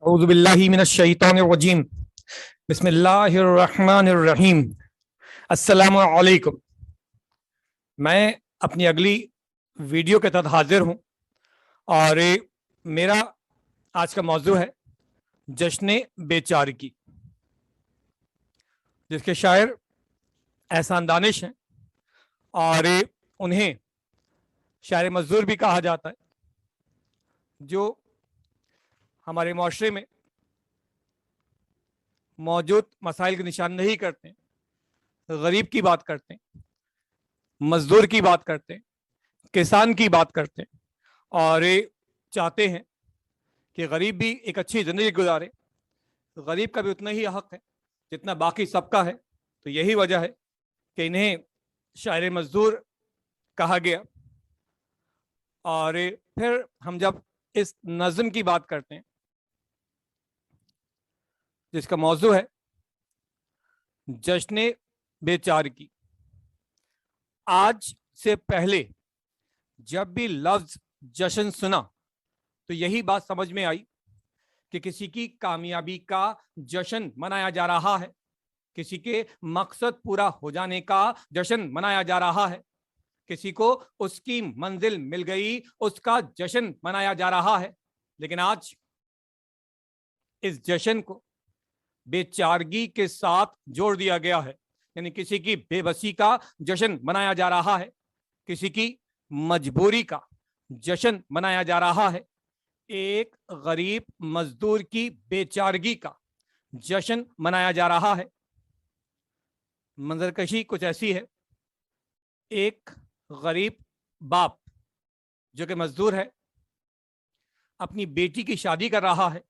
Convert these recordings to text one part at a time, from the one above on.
اعوذ باللہ من الشیطان الرجیم بسم اللہ الرحمن الرحیم السلام علیکم۔ میں اپنی اگلی ویڈیو کے تحت حاضر ہوں اور میرا آج کا موضوع ہے جشن بیچارگی، جس کے شاعر احسان دانش ہیں اور انہیں شاعر مزدور بھی کہا جاتا ہے، جو ہمارے معاشرے میں موجود مسائل کی نشاندہی کرتے ہیں، غریب کی بات کرتے ہیں، مزدور کی بات کرتے ہیں، کسان کی بات کرتے ہیں اور چاہتے ہیں کہ غریب بھی ایک اچھی زندگی گزارے۔ غریب کا بھی اتنا ہی حق ہے جتنا باقی سب کا ہے، تو یہی وجہ ہے کہ انہیں شاعر مزدور کہا گیا۔ اور پھر ہم جب اس نظم کی بات کرتے ہیں جس کا موضوع ہے جشن بیچارگی، آج سے پہلے جب بھی لفظ جشن سنا تو یہی بات سمجھ میں آئی کہ کسی کی کامیابی کا جشن منایا جا رہا ہے، کسی کے مقصد پورا ہو جانے کا جشن منایا جا رہا ہے، کسی کو اس کی منزل مل گئی اس کا جشن منایا جا رہا ہے۔ لیکن آج اس جشن کو بے چارگی کے ساتھ جوڑ دیا گیا ہے، یعنی کسی کی بے بسی کا جشن منایا جا رہا ہے، کسی کی مجبوری کا جشن منایا جا رہا ہے، ایک غریب مزدور کی بے چارگی کا جشن منایا جا رہا ہے۔ منظرکشی کچھ ایسی ہے، ایک غریب باپ جو کہ مزدور ہے اپنی بیٹی کی شادی کر رہا ہے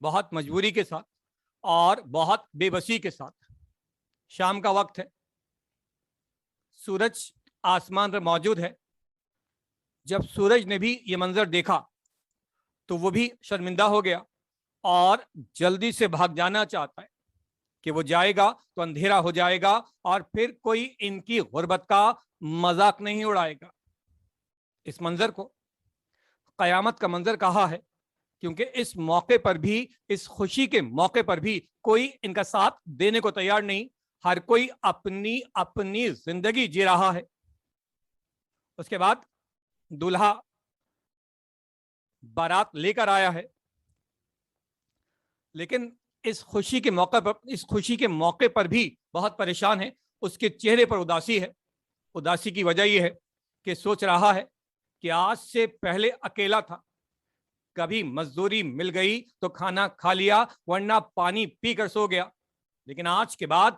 بہت مجبوری کے ساتھ اور بہت بے بسی کے ساتھ۔ شام کا وقت ہے، سورج آسمان پر موجود ہے۔ جب سورج نے بھی یہ منظر دیکھا تو وہ بھی شرمندہ ہو گیا اور جلدی سے بھاگ جانا چاہتا ہے کہ وہ جائے گا تو اندھیرا ہو جائے گا اور پھر کوئی ان کی غربت کا مذاق نہیں اڑائے گا۔ اس منظر کو قیامت کا منظر کہا ہے، کیونکہ اس موقع پر بھی، اس خوشی کے موقع پر بھی کوئی ان کا ساتھ دینے کو تیار نہیں، ہر کوئی اپنی اپنی زندگی جی رہا ہے۔ اس کے بعد دولہا بارات لے کر آیا ہے، لیکن اس خوشی کے موقع پر بھی بہت پریشان ہے، اس کے چہرے پر اداسی ہے۔ اداسی کی وجہ یہ ہے کہ سوچ رہا ہے کہ آج سے پہلے اکیلا تھا، کبھی مزدوری مل گئی تو کھانا کھا لیا ورنہ پانی پی کر سو گیا، لیکن آج کے بعد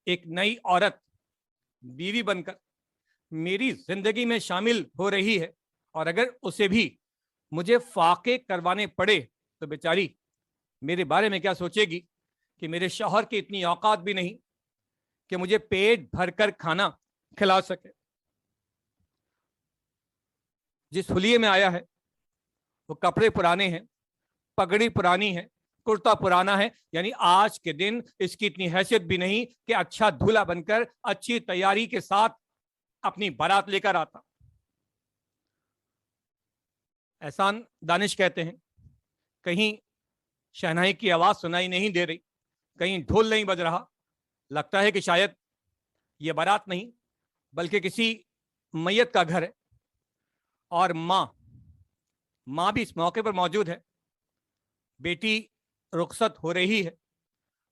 ایک نئی عورت بیوی بن کر میری زندگی میں شامل ہو رہی ہے، اور اگر اسے بھی مجھے فاقے کروانے پڑے تو بیچاری میرے بارے میں کیا سوچے گی کہ میرے شوہر کی اتنی اوقات بھی نہیں کہ مجھے پیٹ بھر کر کھانا کھلا سکے۔ جس حلیے میں آیا ہے وہ کپڑے پرانے ہیں، پگڑی پرانی ہے، کرتا پرانا ہے، یعنی آج کے دن اس کی اتنی حیثیت بھی نہیں کہ اچھا دھولا بن کر اچھی تیاری کے ساتھ اپنی بارات لے کر آتا۔ احسان دانش کہتے ہیں کہیں شہنائی کی آواز سنائی نہیں دے رہی، کہیں ڈھول نہیں بج رہا، لگتا ہے کہ شاید یہ بارات نہیں بلکہ کسی میت کا گھر ہے، اور ماں بھی اس موقع پر موجود ہے۔ بیٹی رخصت ہو رہی ہے،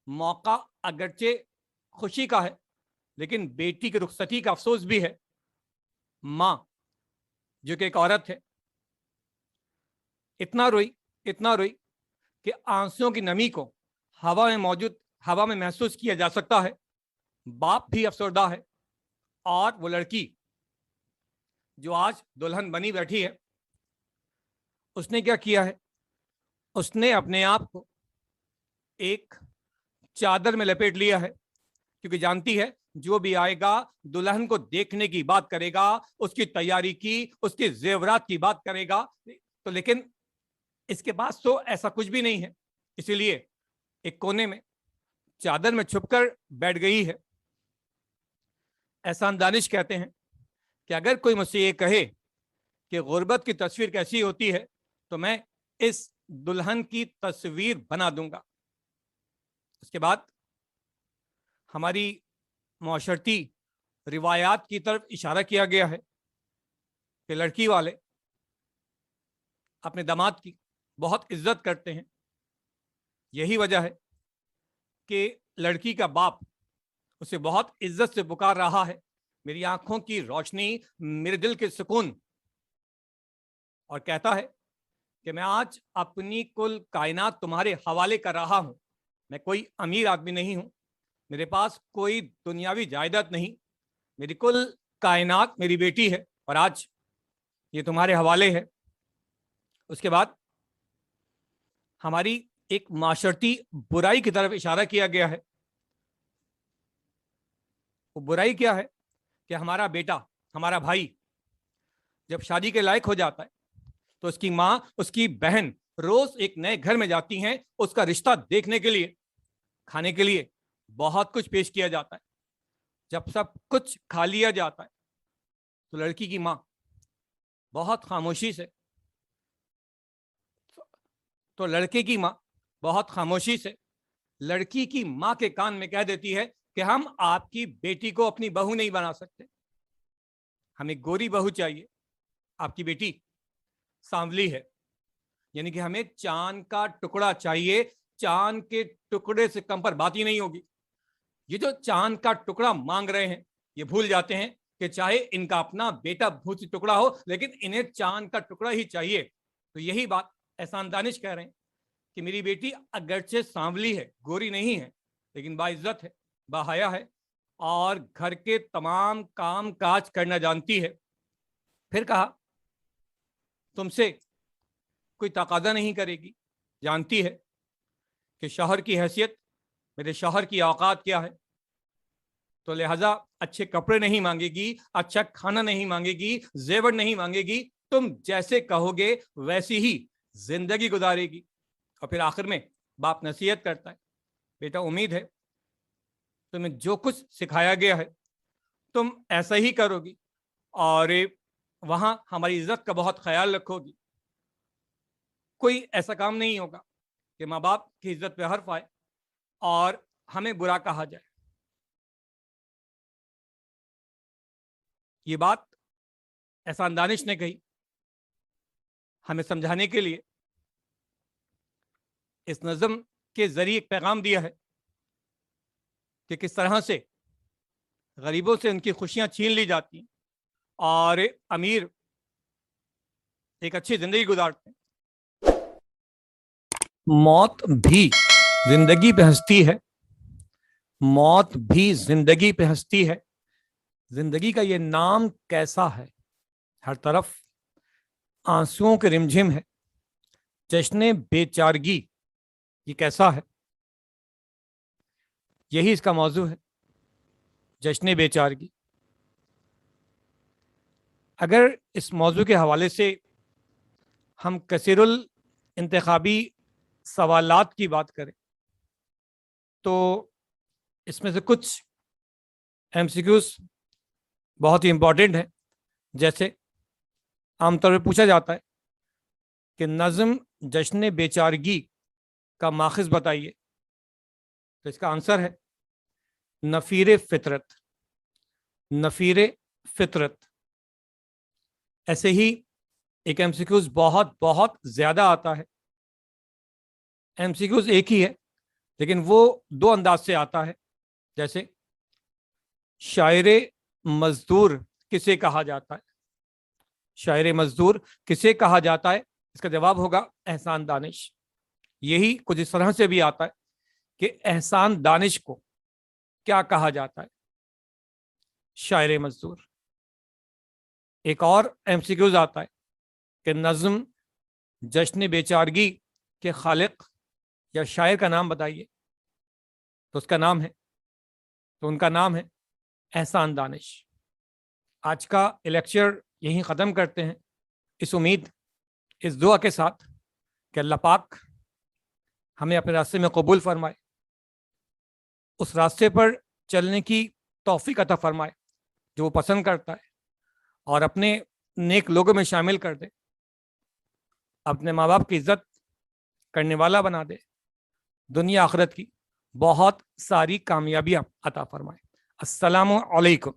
موقع اگرچہ خوشی کا ہے لیکن بیٹی کی رخصتی کا افسوس بھی ہے۔ ماں جو کہ ایک عورت ہے اتنا روئی کہ آنسوں کی نمی کو ہوا میں محسوس کیا جا سکتا ہے۔ باپ بھی افسردہ ہے، اور وہ لڑکی جو آج دلہن بنی بیٹھی ہے اس نے کیا کیا ہے، اس نے اپنے آپ کو ایک چادر میں لپیٹ لیا ہے، کیونکہ جانتی ہے جو بھی آئے گا دلہن کو دیکھنے کی بات کرے گا، اس کی تیاری کی، اس کے زیورات کی بات کرے گا، تو لیکن اس کے پاس تو ایسا کچھ بھی نہیں ہے، اسی لیے ایک کونے میں چادر میں چھپ کر بیٹھ گئی ہے۔ احسان دانش کہتے ہیں کہ اگر کوئی مجھ سے یہ کہے کہ غربت کی تصویر کیسی ہوتی ہے تو میں اس दुल्हन की तस्वीर बना दूंगा। उसके बाद हमारी मुआशरती रिवायात की तरफ इशारा किया गया है कि लड़की वाले अपने दामाद की बहुत इज्जत करते हैं। यही वजह है कि लड़की का बाप उसे बहुत इज्जत से पुकार रहा है, मेरी आंखों की रोशनी, मेरे दिल के सुकून, और कहता है कि मैं आज अपनी कुल कायनात तुम्हारे हवाले कर रहा हूं। मैं कोई अमीर आदमी नहीं हूं, मेरे पास कोई दुनियावी जायदाद नहीं, मेरी कुल कायनात मेरी बेटी है और आज ये तुम्हारे हवाले है। उसके बाद हमारी एक माशरती बुराई की तरफ इशारा किया गया है। वो बुराई क्या है कि हमारा बेटा, हमारा भाई जब शादी के लायक हो जाता है तो उसकी माँ, उसकी बहन रोज एक नए घर में जाती हैं उसका रिश्ता देखने के लिए, खाने के लिए बहुत कुछ पेश किया जाता है। जब सब कुछ खा लिया जाता है तो लड़की की माँ बहुत खामोशी से, तो लड़के की माँ बहुत खामोशी से लड़की की माँ के कान में कह देती है कि हम आपकी बेटी को अपनी बहू नहीं बना सकते, हमें गोरी बहू चाहिए, आपकी बेटी सांवली है, यानी कि हमें चांद का टुकड़ा चाहिए, चांद के टुकड़े से कम पर बात ही नहीं होगी। ये जो चांद का टुकड़ा मांग रहे हैं ये भूल जाते हैं कि चाहे इनका अपना बेटा भूसी टुकड़ा हो लेकिन इन्हें चांद का टुकड़ा ही चाहिए। तो यही बात एहसान दानिश कह रहे हैं कि मेरी बेटी अगरचे सांवली है, गोरी नहीं है, लेकिन बाइज्जत है, बाहया है और घर के तमाम काम काज करना जानती है। फिर कहा तुमसे कोई तकाजा नहीं करेगी, जानती है कि शौहर की हैसियत, मेरे शौहर की औकात क्या है, तो लिहाजा अच्छे कपड़े नहीं मांगेगी, अच्छा खाना नहीं मांगेगी, जेवर नहीं मांगेगी, तुम जैसे कहोगे वैसी ही जिंदगी गुजारेगी। और फिर आखिर में बाप नसीहत करता है, बेटा उम्मीद है तुम्हें जो कुछ सिखाया गया है तुम ऐसा ही करोगी और वहां हमारी इज्जत का बहुत ख्याल रखोगी। कोई ऐसा काम नहीं होगा कि माँ बाप की इज्जत पे हर्फ आए और हमें बुरा कहा जाए। ये बात एहसान दानिश ने कही हमें समझाने के लिए, इस नज़म के जरिए एक पैगाम दिया है कि किस तरह से गरीबों से उनकी खुशियां छीन ली जाती हैं और अमीर एक अच्छी जिंदगी गुजारते हैं। मौत भी जिंदगी पे हंसती है, मौत भी जिंदगी पे हंसती है, जिंदगी का ये नाम कैसा है, हर तरफ आंसुओं के रिमझिम है, जश्न बेचारगी ये कैसा है। यही इसका मौजू है, जश्न बेचारगी। अगर इस मौजू के हवाले से हम कसीरुल इंतखाबी सवालात की बात करें तो इसमें से कुछ एमसीक्यूज बहुत ही इंपॉर्टेंट है। जैसे आमतौर पर पूछा जाता है कि नज़म जश्न बेचारगी का माखिज बताइए, तो इसका आंसर है नफीर फितरत, नफीर फितरत। ऐसे ही एक एमसीक्यूज बहुत बहुत ज्यादा आता है, एमसीक्यूज एक ही है लेकिन वो दो अंदाज से आता है। जैसे शायरे मजदूर किसे कहा जाता है, शायरे मजदूर किसे कहा जाता है, इसका जवाब होगा एहसान दानिश। यही कुछ इस तरह से भी आता है कि एहसान दानिश को क्या कहा जाता है, शायरे मजदूर। एक और एमसीक्यूज आता है कि नज़म जश्न बेचारगी के खालिक या शायर का नाम बताइए, तो उसका नाम है, तो उनका नाम है एहसान दानिश। आज का लेक्चर यहीं ख़त्म करते हैं, इस उम्मीद, इस दुआ के साथ कि अल्लाह पाक हमें अपने रास्ते में कबूल फरमाए, उस रास्ते पर चलने की तौफीक अता फरमाए जो वो पसंद करता है, और अपने नेक लोगों में शामिल कर दे, अपने माँ बाप की इज्जत کرنے والا بنا دے, دنیا آخرت کی بہت ساری کامیابیاں عطا فرمائے. السلام علیکم.